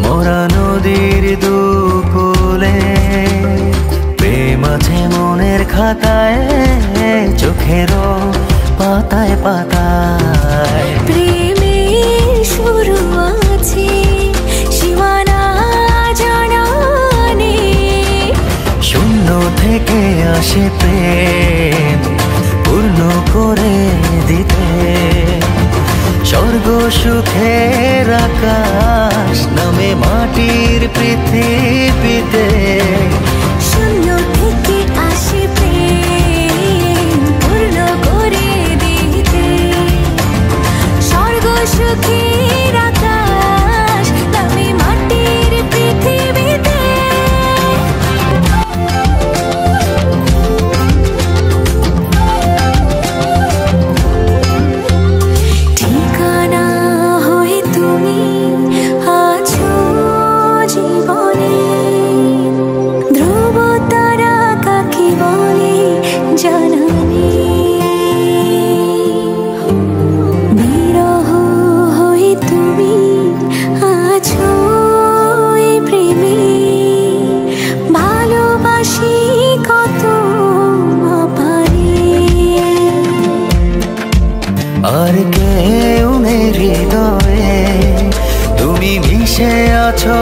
মোরা নদীর দুকুলে, প্রেম আছে মনের খাতায়, চোখেরও পাতায় পাতায়। প্রেমের শুরু আছে সীমানা জানা নেই, শূন্য থেকে আসে প্রেম পূর্ণ করে দিতে। স্বর্গ সুখের আকাশ নামে মাটির পৃথিবীতে, শূন্য থেকে আসে প্রেম পূর্ণ করে দিতে। স্বর্গ সুখের আকাশ নামে মাটির পৃথিবীতে। ঠিকানা হয়ে তুমি আছো জীবনে, ধ্রুব তারা কাকে বলে জানা নেই। বিরহ হয়ে তুমি আছো এই প্রেমে, ভালোবাসি কত পারে। আর কেউ নেই হৃদয়ে, তুমি মিশে আছো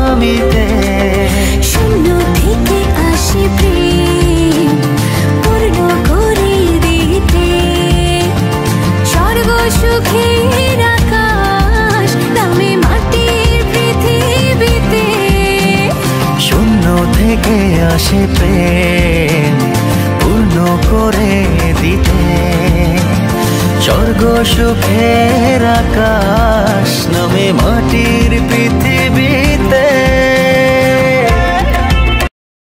আমিতে। শূন্য থেকে আসে প্রেম পূর্ণ করে দিতে। স্বর্গ সুখের আকাশ নামে মাটির পৃথিবীতে, শূন্য থেকে আসে প্রেম পূর্ণ করে দিতে। স্বর্গ সুখের আকাশ নামে মাটি